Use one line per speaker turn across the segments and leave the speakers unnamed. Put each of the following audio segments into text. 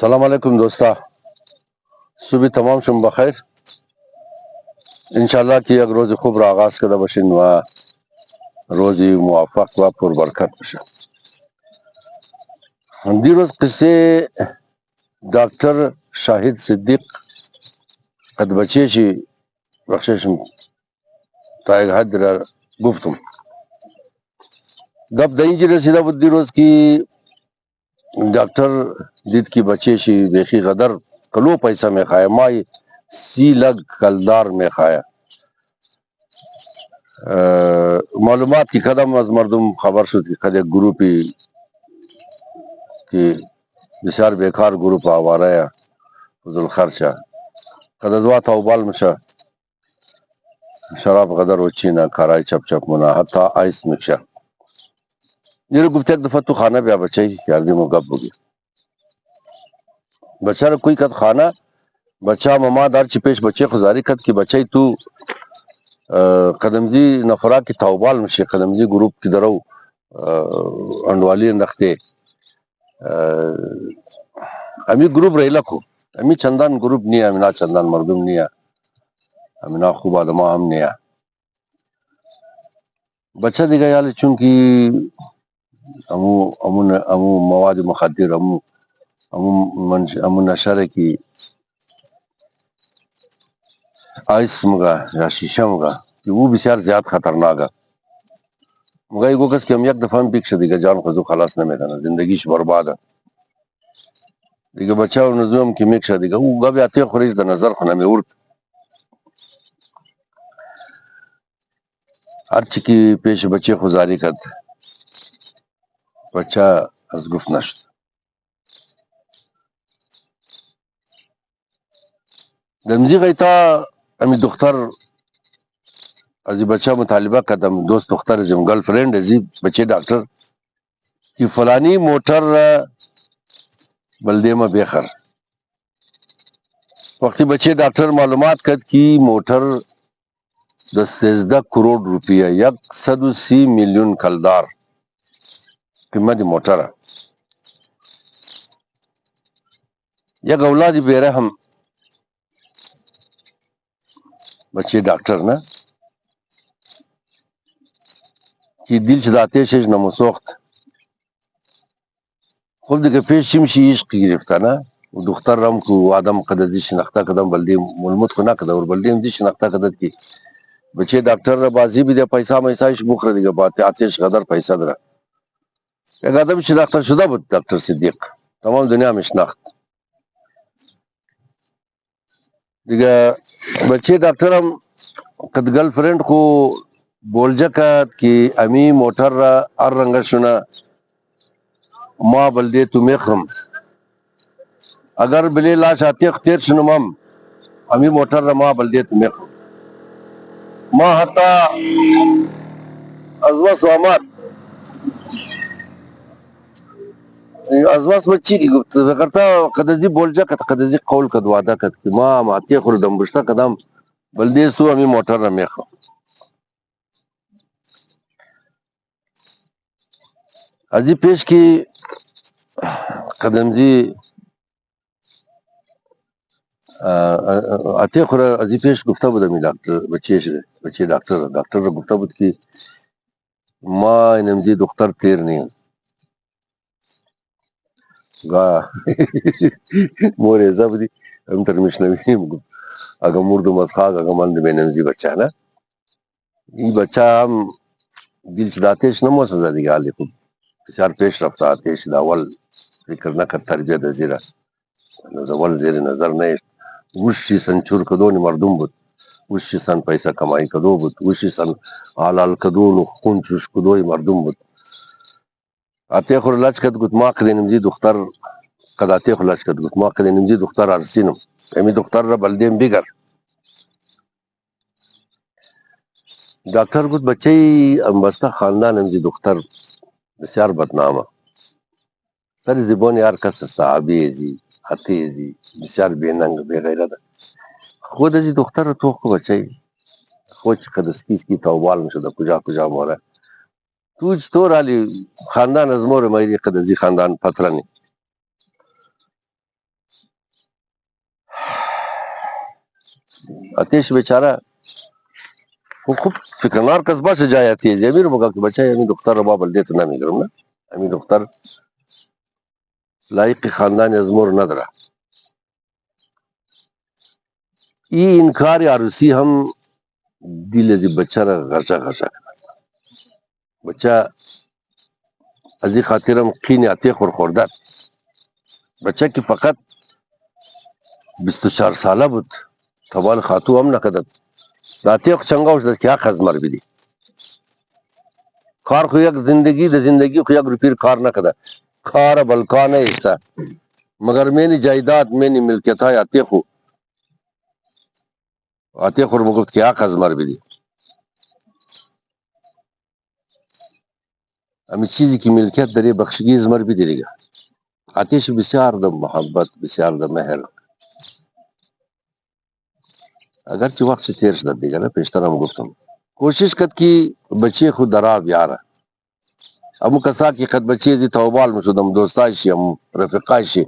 سلام علیکم دوستا. صبح تمام شم بخیر. انشاءالله که یک روز خوب را آغاز کرده باشین و روزی موفق و پربرکت باشه. دیروز قصه دکتر شاهد صدیق قد بچهشی بخششم تا یک حد را گفتم. گپ در اینجا رسیده بود دیروز که دکتر دید که بچهشی بیخی قدر کلو پیسہ میخواه، مای 30 لگ کلدار میخواه. معلومات کی قدم از مردم خبر شد که قد یک گروپی که بسیار بیکار گروپ آواره فضل خرچه قد از وقت اوبال میشه شراب قدر و چینه کارای چپ چپ منا حتی آیس میکشه. دیره گفت یک دفعه تو خانه بیا بچه یارگی مو گپ بگی. بچه را کوئی کد خانه بچه مما دار چی پیش بچه خزاری کد که بچه تو قدمزی نفرا کی توبال میشه، قدمزی گروپ کی درو انڈوالی اندخته امی گروپ ریلا کو امی چندان گروپ نیا، امینا چندان مردم نیا، امینا خوب آدم هم نیا. بچہ دیگا یال چونکی امو مواد مخدر امو نشر کی آئس مگا یا شیشہ مگا کہ وہ بسیار زیاد خطرناک ہے. مگا ایگو کس کہ ہم یک دفعہ پیک شدیگا جان خودو خلاص نہ میدانا زندگیش برباد ہے. دیگا بچہ و نظام کی میک شدیگا وہ گا بیاتی خوریز دا نظر خونه می ورد هرچی کی پیش بچه خوزاری کد بچه از گفت نشد. دمزی غیتا امی دختر ازی بچہ مطالبہ کدم دوست دختر ازیم گرل فرینڈ ازی بچے ڈاکٹر کی فلانی موٹر بلدے میں بیخر وقتی بچے ڈاکٹر معلومات کد کی موٹر 13 کروڑ روپیہ 130 ملین کلدار قیمت موٹر ہے. یک اولادی بیرحم بچے ڈاکٹر نا کی دل چداتے شش نموسوخت خود دیگه پیش چیم شی عشق گرفته نا و دختر رم کو آدم قدر شناخته کدم بلدی ملمت کو نکده و بلدی دی شناخته کدد کی بچے ڈاکٹر را بازی بھی دے پیسہ میسایش بخره دیگه بات آتش قدر پیسہ درہ. یک آدم شناخته شده بود دکتر صدیق تمام دنیا میں شناخت دیگه بچے ڈاکٹر هم قد گرل فرینڈ کو بولجا کد کی امی موٹر را ار رنگا شنا ما بلدے تو میخرم اگر بلی لاش آتی اختیر شنم امی موٹر را ما بلدے تو میخرم ما حتی ازواس و امات ازواس بچی کی گفت کرتا قدزی بولجا کد قدزی قول کد وعدہ کد کی ما ماتی خوردم بشتا کدم بلدیز تو امی موٹر را میخرم. ازی پیش کی قدمزی آتے خورا ازی پیش گفته بودم این دکتر بچه دکتر را گفته بود که ما اینمزی دختر تیر نیم گاه مور ایزا بودی هم ترمیش نمیم گفت اگه مردم از خاک اگه من دمینمزی بچه نه این بچه هم دل چداتیش نموسه دیگه حالی خود بسیار پیش رفته آتیش دا اول فکر نکرد تربیت زیره اول زیر نظر نیست وشی سن چور کدونی مردم بود وشی سن پیسہ کمائی کدو بود وشی سن حلال کدون خون چوش کدوی مردم بود. آتے خور لاچ کد گت ما قدینمزی دختر قد آتے خور لاچ کد گت ما قدینمزی دختر ارسینم امی دختر را بلدیم بگر ڈاکٹر گت بچه امبسته خاندان امزی دختر بسیار بدنامه سر زبان هر کس صحابی ازی حتی ازی بسیار بیننگ بی غیرت خود ازی دختر را توخ کو بچه خود قد اسکی توبال میشده کجا کجا موره تو چطور حالی خاندان از مور مایدی قد ازی خاندان پترنی آتش بیچاره خوب فکرنار کس باشه جای آتیش امیر بگم که بچه امین دختر رو با بلده تو نمیگرم نه امین دختر لایق خاندان از مور نداره. این انکار عروسی هم دل از بچه را غرچه غرچه کنه. بچه از این خاطرم قین آتیش خورد. بچه که فقط 24 ساله بود توال خاتو هم نکدد آتیش چنگا شد که حق از مر بیدی کار خو یک زندگی ده زندگی خو یک روپیر کار نکده کار بلکا نه ایسته مگر مینی جایداد مینی ملکیت های آتیش رو بگفت که حق از مر بیدی امی چیزی که ملکیت داری بخشگی از مر بیدی دیگه آتیش بسیار ده محبت بسیار ده مهر اگرچه وقت تیر شد دیگه نه پیشتر هم گفتم کوشش کد که بچه خود درا بیاره امو کسا که قد بچه زی توبال مشدم دوستای شی امو رفقای شی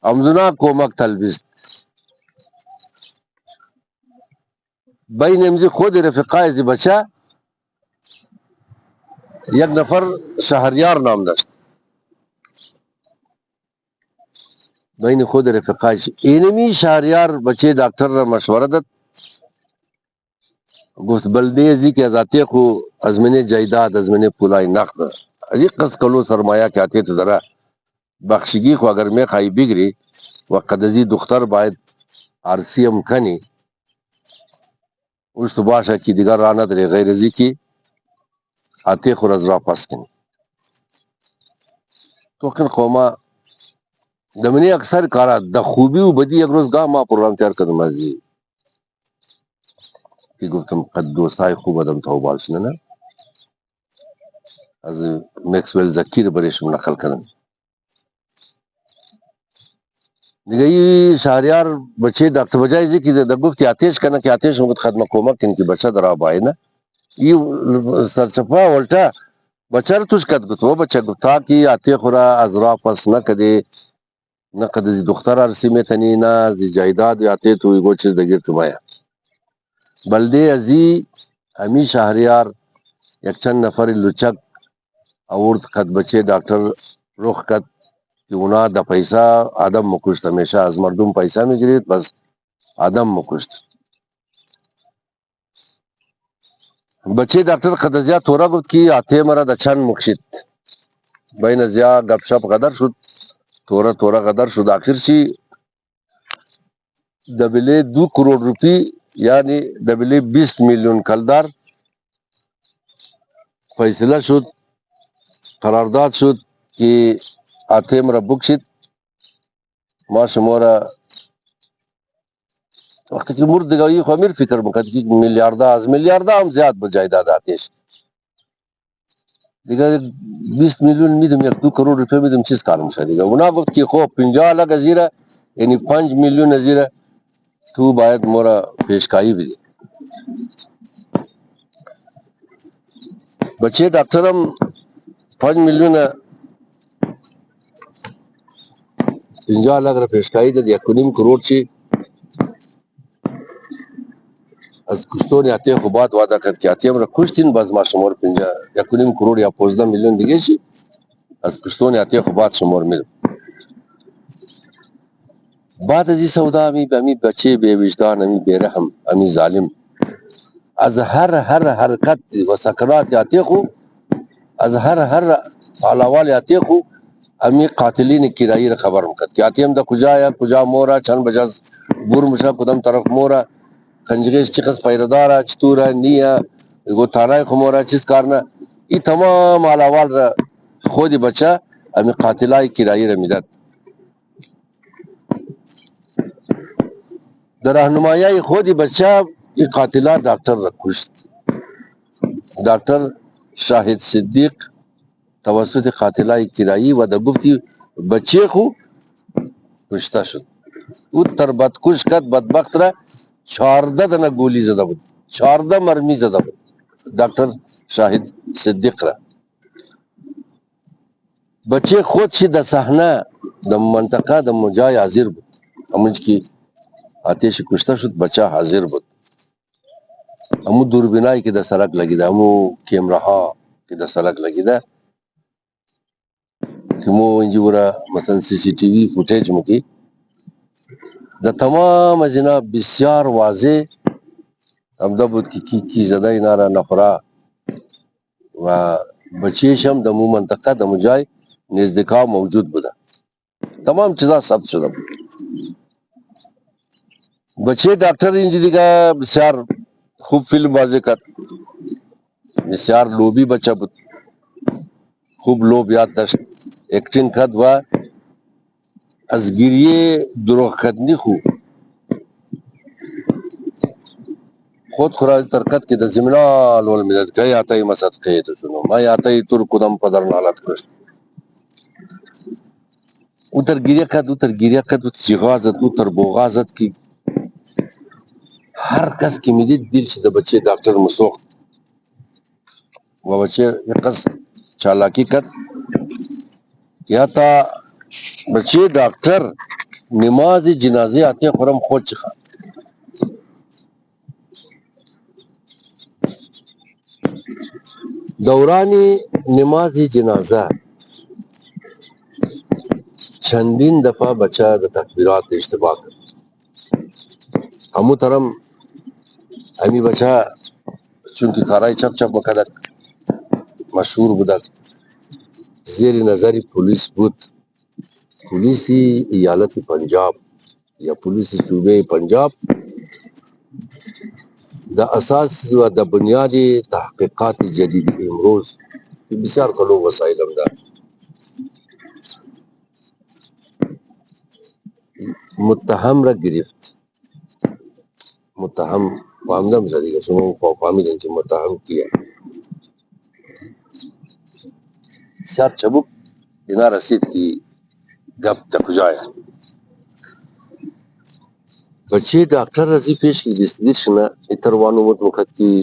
امزونا کومک تلبیست بین امزی خود رفقای زی بچه یک نفر شهریار نام داشت بین خود رفقای شی اینمی شهریار بچه دکتر را مشوره داد گفت بلده زی که از آتی خو از من جایداد از من پولای نقد از یک قصد کلو سرمایه که آتی تو داره بخشگی خو اگر می خواهی بگیری و قد ازی دختر باید عرصی هم کنی اوش تو باشه که دیگر را نداری غیر ازی که آتی خو از را پس کنی تو کن قوما دمنی اکثر کارا د خوبی و بدی یک روز گاه ما پروگرام تیار کردم ازی که گفتم قد دوستای خوب ادم توبال شنه نه از مکسول زکیر برشم نقل کردم دیگه ای شهریار بچه دکتر بجای زی که در گفتی آتیش کنه که آتیش مگد خدمه کومک کن که بچه در آبای نه ای سرچپا ولتا بچه رو توش کد گفت و بچه گفتا که آتی خورا از را پس نکده نقد زی دختر عرصی میتنی نه زی جایداد آتی تو ایگو چیز دگیر تو مایا بلده ازی همی شهریار یک چند نفر لچک آورد قد بچه دکتر رخ کد که اونا دا پیسا آدم مکشت همیشه از مردم پیسا میگیرید بس آدم مکشت بچه دکتر قد زیاد تورا گفت که آتی مرا دا چند مکشید بین زیاد گپ شپ قدر شد تورا قدر شد آخر چی دبلی 2 کروڑ روپی یعنی دبلی 20 میلیون کلدار فیصله شد قرارداد شد که آتی مرا بکشید ما شما را وقتی که مرد دیگه ای خو امیر فکر میکرد که میلیارده از میلیارده هم زیاد به جایداد آتیش دیگه 20 میلیون میدم یک 2 کروڑ روپیه میدم چیز کار میشه دیگه اونا گفت که خب 50 لک ازیره یعنی 5 میلیون ازیره تو باید مورا پیشکایی بدی بچه دکترم 5 میلیون 50 لک را پیشکایی داد 1.5 کروڑ چی از کشتون آتی خو بعد وعده کرد که آتی را کشتین باز ما شما رو 50 1.5 کروڑ یا 15 میلیون دیگه چی از کشتون آتی خو بعد شما رو میدم بعد از این سودا امی بچه بے وجدان امی بے رحم امی ظالم از هر حرکت و سکنات آتی خو از هر حالوال آتی خو امی قاتلین کرایی را خبر میکرد که آتی هم دا کجا یا کجا مورا چند بجاز بور مشا کدام طرف مورا خنجریش چقدر پیردارا چطورا نیا گو تانای خمورا چیز کارنا این تمام حالوال را خودی بچه امی قاتلای کرایی را میداد در راهنمایی خودی بچه این قاتلات دکتر را کشت دکتر شاهد صدیق توسط قاتلای کرایی و دا گفتی بچه خو کشته شد او تر بدکش کد بدبخت را 14 دنه گولی زده بود 14 مرمی زده بود دکتر شاهد صدیق را بچه خود چی د صحنه د منطقه د مجای حاضر بود همونج کی آتش کشته شد. بچه حاضر بود. همو دوربینایی که در سرک لگیده، همو کیمراها که در سرک لگیده، که مو اینجا برا مثلا سی سی تی وی فوتیج مکی در تمام از اینا بسیار واضح همدا بود که کی زده اینا را نفره و بچهش هم در مو منطقه در مو جای نزدیکا موجود بوده. تمام چیزا ثبت شده بود. بچه ڈاکٹر اینجا دیگه بسیار خوب فیلم بازی کرد. بسیار لوبی بچه بود. خوب لوب یاد داشت. اکتینگ کرد و از گریه دروغ کردنی خوب خود خورا ترکت که در زمینال والمیدد که یاتای مسد قید سنو ما یاتای تر کدام پدر نالت کشت. او تر گریه کرد و چیغازد او تر بوغازد که هر کس که میدید دلش در بچه ڈاکٹر مسوخت و بچه یقص چالاکی کرد یا تا بچه ڈاکٹر نماز جنازه آتے خورم خود چخواد. دوران نماز جنازه چندین دفعه بچه د تکبیرات اشتباه کرد. همو ترم امی بچه چونکه کارای چپ چپ مکدک مشهور بودک زیر نظری پولیس بود. پولیسی ایالت پنجاب یا پولیس صوبه پنجاب دا اساس و دا بنیاد تحقیقات جدید امروز که بسیار کلو وسائل هم دا متهم را گرفت. متهم فهمیدم زدیگه شما فهمیدن که متهم کیه. بسیار چبuk اینا رسید که گپ تا کجایه. بچه ڈاکٹر رضی پیش کی دستگیر شنا اتروانو بود وقت کی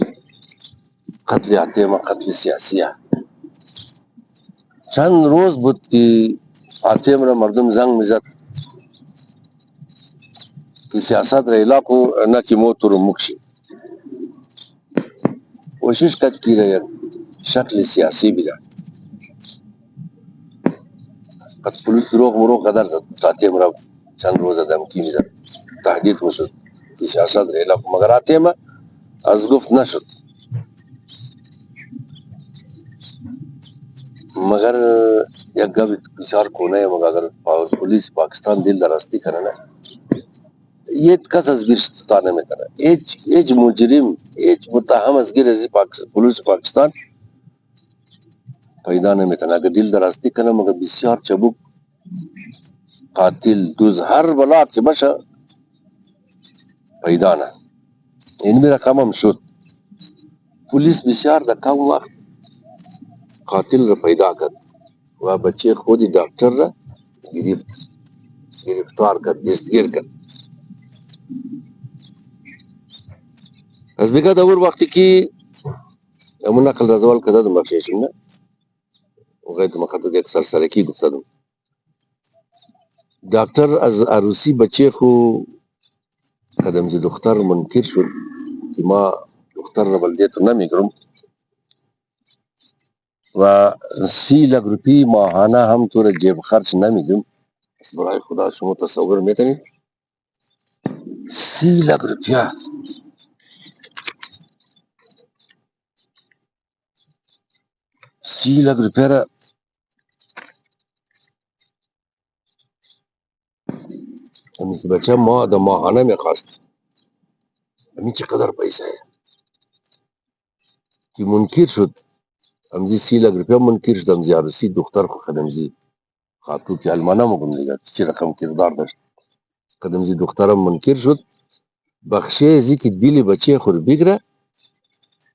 قتل عتیمه قتل سیاسیه. چند روز بود که عتیم را مردم زنگ میزد که سیاست را علاقو نه که موت رو مکشی. کوشش کرد که را یک شکل سیاسی بیدن. قد پولیس دروغ مروغ قدر زد عتیم را چند روز دمکی میدن تهدید میشد که سیاست را علاقو مگر عتیم از گفت نشد. مگر یک گوی بسیار کونه ہے مگر اگر پولیس پاکستان دل درستی کرنا ہے یہ کس از گیر ستانے میں کرنا ایج مجرم ایج متهم از گیر ازی پولیس پاکستان پیدا نمی کرنا اگر دل درستی کرنا مگر بسیار چبوک قاتل دوز هر بلاک چه باشا پیدا نه. این می رقم هم شد. پولیس بسیار در کم وقت قاتل را پیدا کرد و بچه خودی ڈاکٹر را گرفتار کرد دستگیر کرد. از دیگه دور وقتی که امون نقل رضوال کدادم بخشیشم نه وقتی مخاطب یک سرسرکی گفتادم ڈاکٹر از عروسی بچه خو قدم زی دختر منکر شد که ما دختر را بلده تو نمیگرم و 30 لک روپی ماهانه هم تو را جیب خرچ نمیدم. برای خدا شما تصور میتونید 30 لک روپیه را امی که بچه ما در ماهانه میخواست امی چقدر پیسه ہے که منکر شد. امزی 30 لک روپیه منکر شد. امزی عروسی دختر خو خدمزی خاتو که علمانه مگم دیگه چی رقم کردار داشت قدمزی دخترم منکر شد. بخشه ازی که دل بچه خور بگره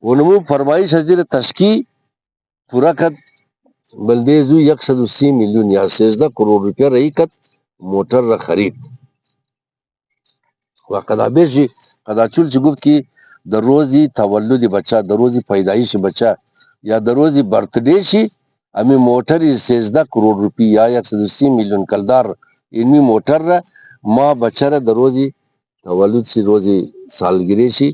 ونمو فرمایش از دل تشکی پورا کد بلده زو 130 میلیون یا 13 کروڑ روپیه رئی کد موتر را خرید و قدابیش قداچول چی گفت که در روزی تولد بچه در روزی پیدایش بچه یا در روزی برتڈے شی امی موتر 13 کروڑ روپی یا 130 میلیون کلدار اینمی موتر را ما بچه را در روزی تولد شي روزي سالگیری شي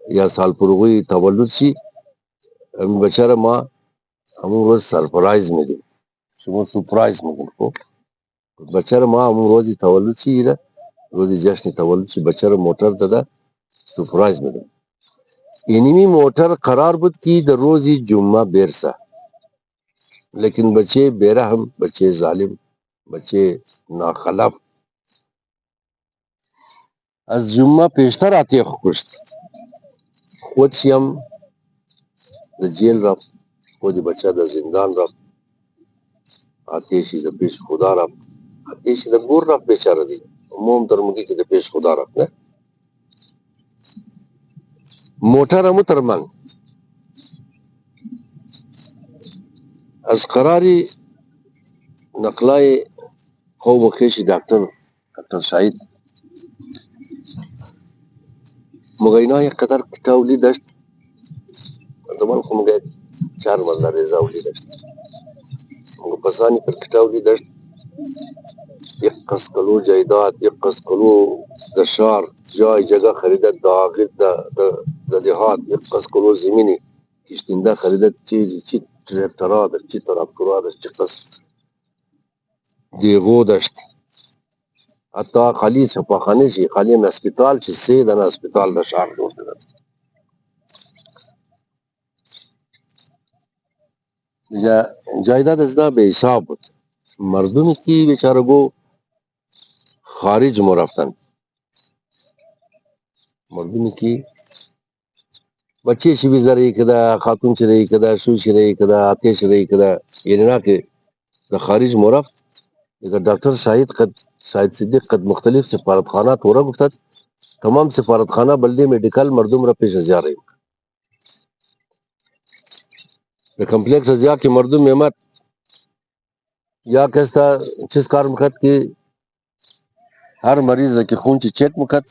یا سال پرغوی تولد شي بیچاره ما همون روز سرپرایز میدیم، شما سپرایز میگن خب بیچاره ما همون روزی تولد شي روزی جشن تولد شي بیچاره موتر داده سپرایز میدیم. اینمی موتر قرار بود که در روزی جمعه برسه، لیکن بچه بیرحم، بچه ظالم، بچه ناخلف از جمعه پیشتر آتی کشت. خودشی هم در جیل رفت، خودی بچه در زندان رفت، آتیشی در پیش خدا رفت، آتیشی در گور رفت بیچاره دیگه. موم در مگی که در پیش خدا رفت نه. موتر همو تر من از قراری نقلای خوب و خیشی دکتر شاید مگینا یک قدر کتاولی داشت زمان خو مگه 4 ملده ریزاولی داشت مگه پسانی پر کتاولی داشت 1 قسقلو جایداد 1 قسقلو در شهر جای جگه خریده داغیر در دهات 1 قسقلو زمینی کشتنده خریده چی ترکترها داشت چی تراکتورها داشت چی قس دیغو داشت حتی خالی شفاخانه شی خالی اسپیتال چی 3 دانه اسپیتال در شهر جوړ کړل. جایداد از دا به حساب بود. مردمی که بیچاره گو خارج مو رفتن، مردمی که بچه چی بیزاری کده، خاتون چی رئی کده، شو چی رئی کده، آتیش رئی کده، یعنی نا که در خارج مو رفت. اگر ڈاکٹر شاہد صدیق قد مختلف سفارتخانہ تورا گفتد تمام سفارتخانہ بلدی میڈیکل مردم را پیش ازیا رئی در کمپلیکس ازیا کی مردم میمت یا کستا چیز کار مکت کی ہر مریض کی خون چی چیک مکت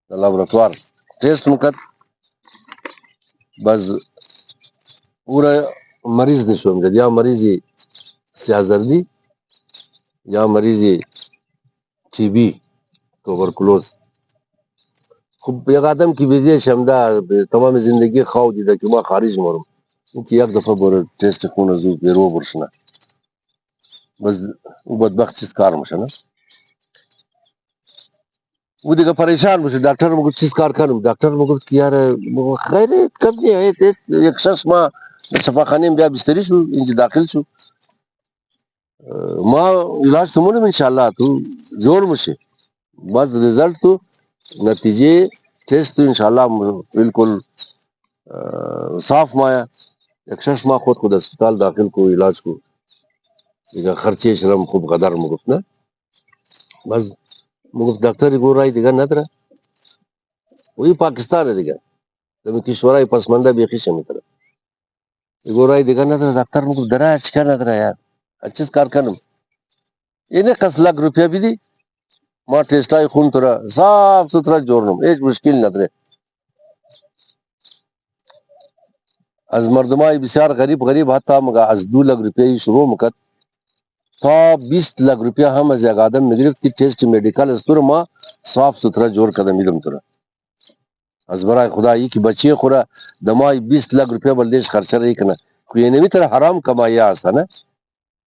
لابراتوار ٹیسٹ مکت بس پورا مریض نشو مجد یا مریضی سیاہ زردی یا مریضی ٹی بی توبرکلوز خب یک آدم کی ویزی شمده تمام زندگی خواو دیده که ما خارج مورم این که یک دفعه بره تیست خون زو بیرو برشنه بس او بدبخت چیز کار میشه نه او دیگه پریشان میشه. دکتر میگه چیز کار کنم، دکتر میگه که یار خیر کم نیه یک شخص ما شفاخانه بیا بستری شو اینجا داخل شو ما علاج تو مونم انشاءالله تو جوړ میشه بس رزلٹ تو نتیجه ٹیسٹ تو انشاءاللہ بالکل صاف مایا. یک شخص ما خود اسپتال داخل کو علاج کو دیگه خرچه شرم خوب قدر مگفت نه بس مگفت دکتر گو رای دیگه نداره وی پاکستان ہے دیگه دمی کشورای پسمانده بیخی شمیتره گو رای دیگه نداره دکتر مگفت داره چکر نداره یار چیز کار کنم اینه قص لک روپیه بیدی ما ٹیسٹای خون ترا صاف سترا جوړنم هیچ مشکل نداره. از مردمای بسیار غریب حتی مگه از 2 لک روپیه شروع مکد تا 20 لک روپیه هم از یک آدم میگرفت که ٹیسٹ میڈیکل از تو ما صاف سترا جوړ کدم میدم تو از برای خدا ای که بچه خورا دمای 20 لک روپیه بلدیش خرچه رئی کنه خو یه نمیتره حرام کمایی هست نه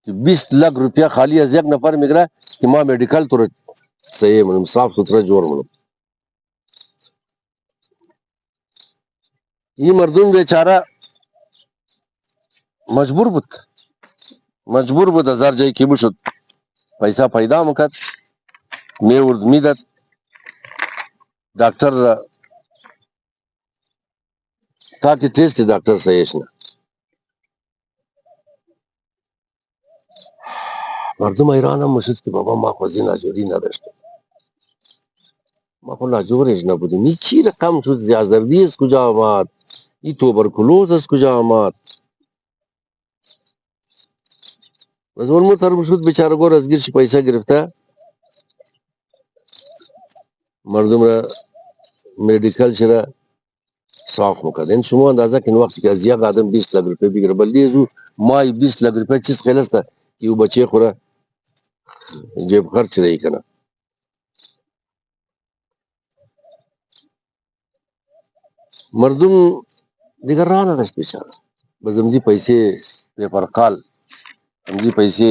که 20 لک روپیه خالی از یک نفر میگره که ما میڈیکل تو صحیح منم صاف سترا جوړ منم. این مردم بیچاره مجبور بود هزار جای کی بشد پیسا پیدا مکد میورد میدد دکتر را تا که ٹیسٹ دکتر صحیحش نه مردم ایران هم مشد که بابا ما خوزی ناجوری نداشتم ما خو ناجورش نبودیم این چی رقم شد زیازردی از کجا آمد این توبرکلوز از کجا آمد بس اون محترم شد بیچاره گور از گیرش پیسه گرفته مردم را میڈیکل چرا صاف مکد. این شما اندازه کن وقتی که از یک آدم 20 لک روپیه بگیره بلدی ازو مای 20 لک روپیه چیز خیل است که او بچه خوره جیب خرچ رئی کنه مردم دیگر راه نداشت بیچاره. باز همزی پیسې پیپر قال، همزی پیسې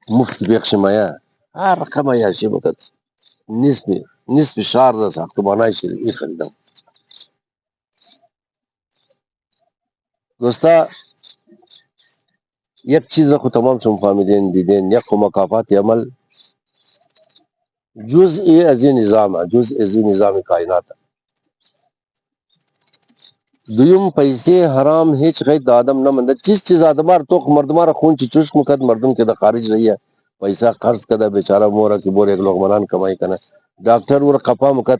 مفت پێخشم مایە هر رقم عیاشی بکرد. نصف شهر را ساختمانهای شیرینی خریدم. دوستا یک چیز را خود تمام شما فهمیدین دیدین، یک مکافات عمل جزئی از این نظام، جزء از این نظام کائنات. دویم پیسې حرام هیچ غیر د آدم نه منده. چیز آدمار تو مردمار خون چی چشک مکد مردم که د خارج رہی ہے پیسہ خرچ کده بیچاره مورا که بور ایک لقمنان کمائی کنه. ڈاکٹر ور قفا مکد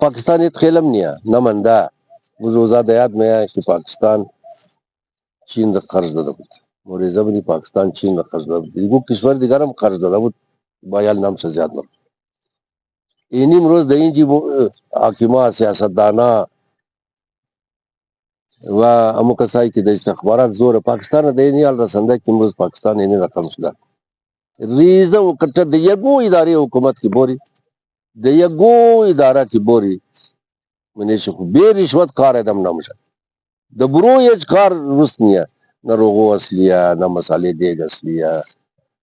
پاکستان ایت خیلم نیا نه منده. روزا دیاد میں کہ پاکستان چین را قرض داده بود. موریزه بودی پاکستان چین را قرض داده بود. دیگو کشور دیگرم قرض داده بود بایال نام سے زیاد نام. اینیم روز دین جی حاکما سیاستدانا و امو کسایی که د استخبارات زور پاکستان دینی ال رسنده که امروز پاکستان اینی رقم شده ریزه و کټه د یگو ادارې حکومت کی بوری د یگو اداره کی بوری منیش خو به رشوت کار ادم نامشه د برو یج کار رسنیه نه روغو اصلیه نه مسالې دیگ اصلیه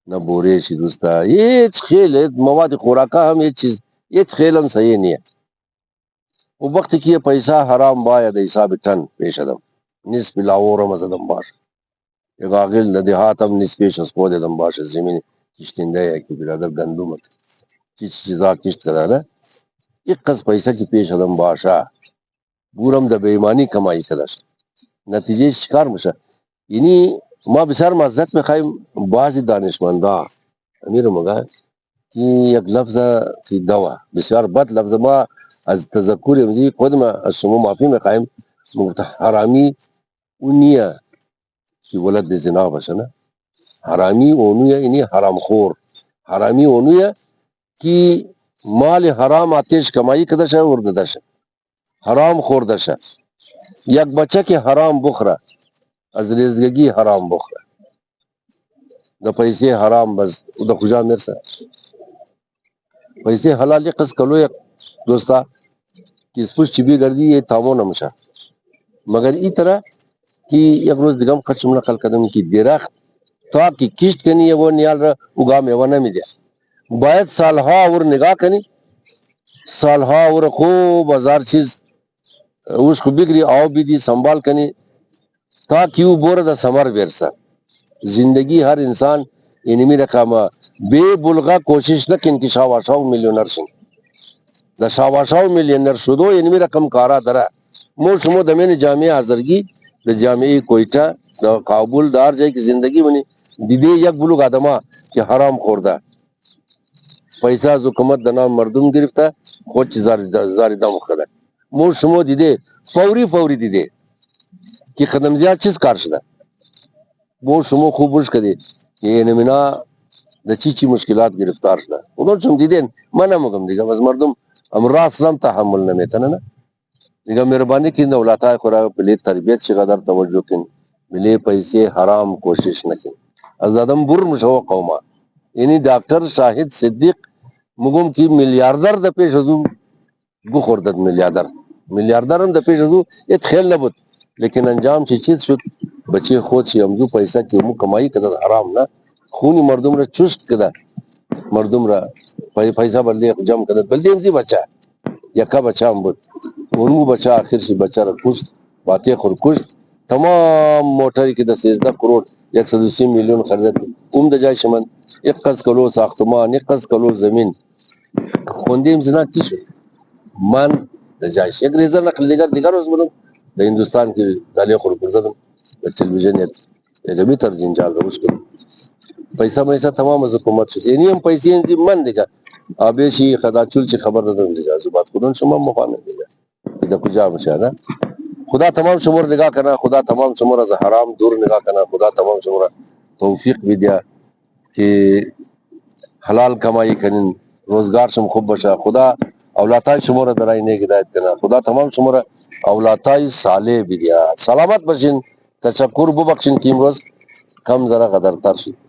نه بوره شي دوستا هیچ خیل مواد خوراکه هم هیچ چیز هیچ خیل هم صحیح نیه. و وقتی که پیسہ حرام باید حساب ٹن پیش ادم نصف لاورم از ادم باش یک آقل دیهاتم نصفیش از خود ادم باش زمین کشتنده یا که برادر گندومت چیزا کشت کرده یک قصد پیسہ کی پیش ادم باشا بورم دا بیمانی کمائی کدش نتیجه شکار مشه. یعنی ما بسیار معذرت میخوایم بعضی دانشمندا امیر مگه که یک لفظ کی دوا بسیار بد لفظ ما از تذکر امزی خودم از شما معافی میخوایم حرامی اونیه که ولد زنا باشه نه. حرامی اونویه اینی حرام خور. حرامی اونویه که مال حرام آتش کمائی کدشه ورددشه حرام خوردشه. یک بچه که حرام بخوره از رزگگی حرام بخوره د پیسې حرام بس د کجا مرسه پیسې حلالی قص کلو یک دوستا کہ اس پوچھ چبی گردی یہ تامو نمشا مگر ای طرح کہ یک روز دیگم خچم نقل قدم کی درخت تا کی کشت کنی وہ نیال را اگا میوہ نہ ملیا باید سالها اور نگاہ کنی سالها اور خوب ہزار چیز اس کو بگری آو بھی دی سنبھال کنی تا کیو بور دا سمر بیرسا. زندگی ہر انسان اینمی رقامہ بے بلغا کوشش نکن کی شاواشاو میلیونر شن دا شاواشاو میلیونر شدو اینمی رقم کارا درہ مور شمو دمین جامعہ آزرگی دا جامعہ کوئٹہ دا کابل دار جائے کی زندگی منی دیدے یک بلوگ آدمہ کہ حرام خوردہ پیسہ زکمت دنام مردم گرفتا خود چی زاری دام خدا مور شمو دیدے فوری دیدے کہ خدم زیاد چیز کار شدہ مور شمو خوب برش کدے کہ انمینا دا چی مشکلات گرفتار شدہ ادھر شم دیدین منہ مگم دیگا بس مردم امراض سلام تحمل نمیتنا نا دیگا مہربانی کن اولاتای خورا بلی تربیت چی قدر توجہ کن بلی پیسے حرام کوشش نکن از آدم بر مشو قوما. یعنی ڈاکٹر شاہد صدیق مگم کی میلیاردر دا پیش ازو بخوردد میلیاردرم دا پیش ازو ایت خیل نبود لیکن انجام چی چیز شد بچے خود چی امزو پیسہ کی امو کمائی کدد حرام نا خونی مردم را چست کدد مردم را پیسہ بلدے جم کدد بلدے امزی بچہ یکا بچہ ہم بود انمو بچہ آخر سے بچہ را کشت باتیں خور کشت تمام موٹری کی 13 کروڑ 180 میلیون خریدت دا جائے شمن ایک قز کلو ساختمان ایک قز کلو زمین خوندی امزنا کی شو من دا جائے ایک ریزر نقل دیگر روز منم دا ہندوستان کی دالی خور کردم دا تلویزن ایک ترجین جال روش کرد پیسہ تمام از حکومت شد. یعنی ہم پیسے انزی من دیگا آبیشی خدا چول چی خبر دادم دیگا زبات خودن شما مفاہم دیگا دیگا کجا بچا نا خدا تمام شمور نگاہ کرنا خدا تمام شمور از حرام دور نگاہ کرنا خدا تمام شمور توفیق بھی دیا کہ حلال کمائی کنن روزگار شم خوب بشا خدا اولاتای شمور درائی نیک ہدایت کرنا خدا تمام شمور اولاتای صالح بھی دیا سلامت بشن تشکر ببخشن کیم روز کم ذرا قدر تر شد